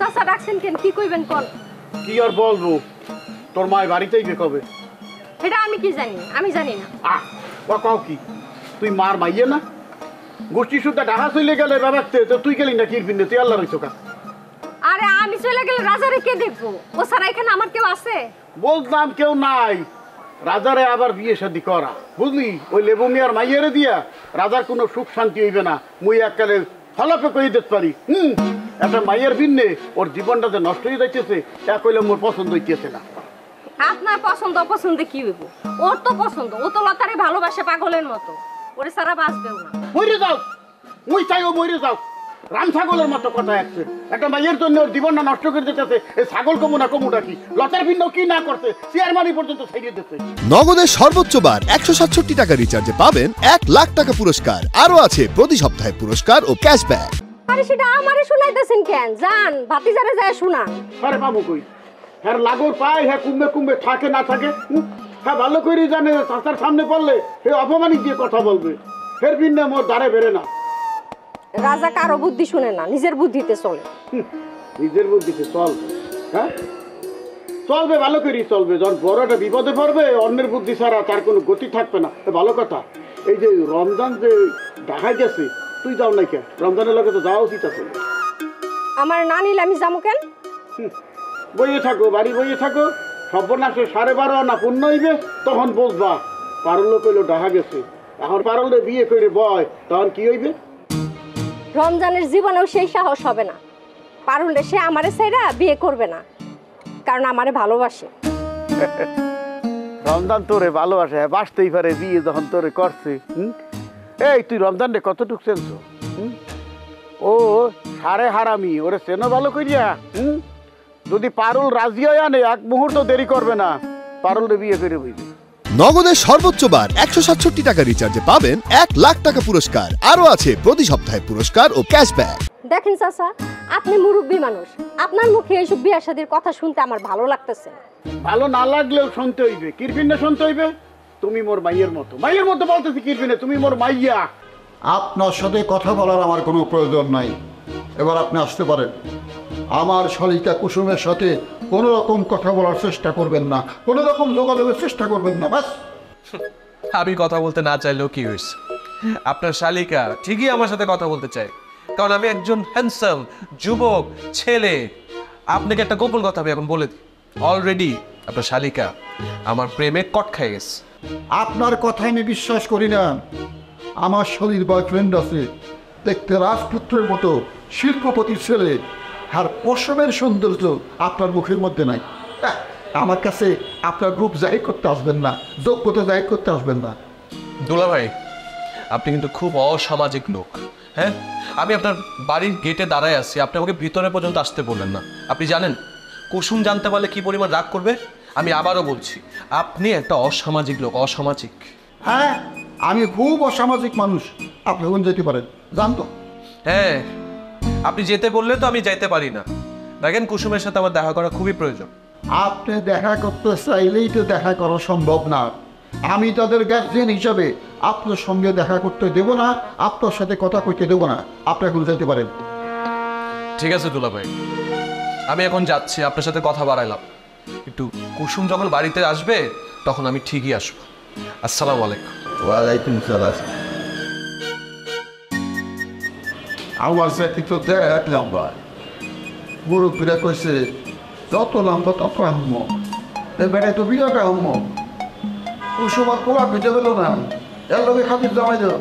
চাচা ডাকছেন কেন? কি কইবেন কোন? কি আর বলবো, তোর মায় বাড়িতেই বে কবে? এটা আমি কি জানি? আমি জানি না। ও কাও কি তুই মার মাইয়ে না? গোষ্ঠী সুদ্ধা ঢাকা চলে গেলে বাবাতে তো তুই গেলি না কিরবিনে, তুই আল্লাহ রইছো কা? আরে আমি চলে গেলে রাজারে কে দেখবো? ও ছাড়া এখানে আমার কেউ আছে? বলতাম কেউ নাই, রাজারে আবার বিয়ে শাদী করা, বুঝলি? ওই লেবু মিয়ার মাইয়ারে দিয়া রাজার কোনো সুখ শান্তি হইবে না। মুই এককালে ফলাপে কই দিতে পারি। একটা মাইয়ের বিন্নে ওর জীবনটা যে নষ্ট হয়ে যাইতেছে, তা কইলে মোর পছন্দ হইতেছে না। আপনার পছন্দ অপছন্দে কি হইব? ওর তো পছন্দ, ও তো লতারে ভালোবাসে পাগলের মতো, ওরে সারা বাঁচবেও না। মরে যাও, মুই চাইও মরে যাও। রাম ছাগলের মতো কথা আছে, একটা মাইয়ের জন্য ওর জীবনটা নষ্ট করে দিতেছে। এই ছাগল কমুনা কমুটা কি, লতার ভিন্ন কি না করছে, চেয়ারম্যানই পর্যন্ত ছাড়িয়ে দিচ্ছে। নগদের সর্বোচ্চ বার 167 টাকা রিচার্জে পাবেন 1 লাখ টাকা পুরস্কার। আরো আছে প্রতি সপ্তাহে পুরস্কার ও ক্যাশব্যাক। আরে সেটা আমারে শুনাইতেছেন কেন? জান ভাতিজারে যায় শুনান। আরে বাবু কই, হ্যাঁ লাগর পায়, হ্যাঁ কুম্বে কুম্বে থাকে না থাকে। হ্যাঁ ভালো করে জানে চাচার সামনে পড়লে হে অপমানিক দিয়ে কথা বলবে, ফের ভিন্ন মোর দ্বারে বেড়ে না। রাজা কারো বুদ্ধি শুনে না, নিজের বুদ্ধিতে চলে। নিজের বুদ্ধিতে চল, হ্যাঁ চলবে, ভালো করেই চলবে। যখন বড় একটা বিপদে পড়বে, অন্যের বুদ্ধি ছাড়া তার কোনো গতি থাকবে না। ভালো কথা। এই যে রমজান যে ঢাকায় গেছে, তুই যাও নাই কেন? রমজানের লোকে তো যাওয়া উচিত আছে। আমার না নিলে আমি যাবো কেন? বইয়ে থাকো, বাড়ি বইয়ে থাকো, সর্বনাশে 12:30 আনা পূর্ণ হইবে, তখন বসবা পারল কইলো ঢাকা গেছে। এখন পারলে বিয়ে করে বয়, তখন কি হইবে? রমজানের জীবনেও সেই সাহস হবে না। পারুলে সে আমারে ছাইরা বিয়ে করবে না, কারণ আমারে ভালোবাসে। রমজান তোরে ভালোবাসে, বাসতেই পারে বিয়ে যখন তোরে করছে। এই তুই রমজান রে কতটুক চেনছো? ও সারে হারামি, ওরে চেনো ভালো করিয়া। যদি পারুল রাজি হয় আনে, এক মুহূর্ত দেরি করবে না, পারুল রে বিয়ে করে হইবে। নগদের সর্বোচ্চ বার 167 টাকা রিচার্জে পাবেন 1 লাখ টাকা পুরস্কার। আরো আছে প্রতি সপ্তাহে পুরস্কার ও ক্যাশব্যাক। দেখেন চাচা, আপনি মুরব্বী মানুষ, আপনার মুখে এইসব বিয়ে শাদীর কথা শুনতে আমার ভালো লাগতেছে। ভালো না লাগলেও শুনতে হইবে, কিরবিনে শুনতে হইবে। তুমি মোর মাইয়ের মতো, মাইয়ের মতো বলতেছি কিরবিনে, তুমি মোর মাইয়া। আপনার সাথে কথা বলার আমার কোনো প্রয়োজন নাই, এবার আপনি আসতে পারেন। আমার শালিকা কুসুমের সাথে কোনো রকম কথা বলার চেষ্টা করবেন না, কোনো রকম যোগাযোগের চেষ্টা করবেন না, ব্যাস। আমি কথা বলতে না চাইলেও কি হয়েছে? আপনার শালিকা ঠিকই আমার সাথে কথা বলতে চায়, কারণ আমি একজন হ্যান্ডসাম যুবক ছেলে। আপনাকে একটা গোপন কথা আমি এখন বলে দিই, অলরেডি আপনার শালিকা আমার প্রেমে কট খাই গেছে। আপনার কথাই আমি বিশ্বাস করি না। আমার শালির বয়ফ্রেন্ড আছে, দেখতে রাজপুত্রের মতো, শিল্পপতির ছেলে, আর পশমের সৌন্দর্য আপনার মুখের মধ্যে নাই। আমার কাছে আপনার গ্রুপ জাহির করতে আসবেন না, যোগ্যতা জাহির করতে আসবেন না। দুলা ভাই, আপনি কিন্তু খুব অসামাজিক লোক। হ্যাঁ, আমি আপনার বাড়ির গেটে দাঁড়ায় আছি, আপনি আমাকে ভিতরে পর্যন্ত আসতে বললেন না। আপনি জানেন কুসুম জানতে পারলে কি পরিমাণ রাগ করবে? আমি আবারও বলছি, আপনি একটা অসামাজিক লোক, অসামাজিক। হ্যাঁ, আমি খুব অসামাজিক মানুষ, আপনি এখন যেতে পারেন, জানতো। হ্যাঁ, আপনি যেতে বললে তো আমি যাইতে পারি না। দেখেন, কুসুমের সাথে আমার দেখা করা খুবই প্রয়োজন। আপনি দেখা করতে চাইলেই তো দেখা করা সম্ভব না। আমি তাদের গার্জিয়ান হিসাবে আপনার সঙ্গে দেখা করতে দেব না, আপনার সাথে কথা কইতে দেবো না। আপনি এখন যেতে পারেন। ঠিক আছে দুলা ভাই, আমি এখন যাচ্ছি, আপনার সাথে কথা বাড়াইলাম। একটু কুসুম যখন বাড়িতে আসবে তখন আমি ঠিকই আসবো। আসসালামু আলাইকুম। ওয়ালাইকুম সালাম। আমার সাথে তো দেখ লম্বা, মুরব্বীরা কইছে যত লম্বা তত আহম, এবারে তো বিরাট আহম। ওই সময় কোলা খুঁজে পেল না, এর লোকে খাতির জমাই দিল।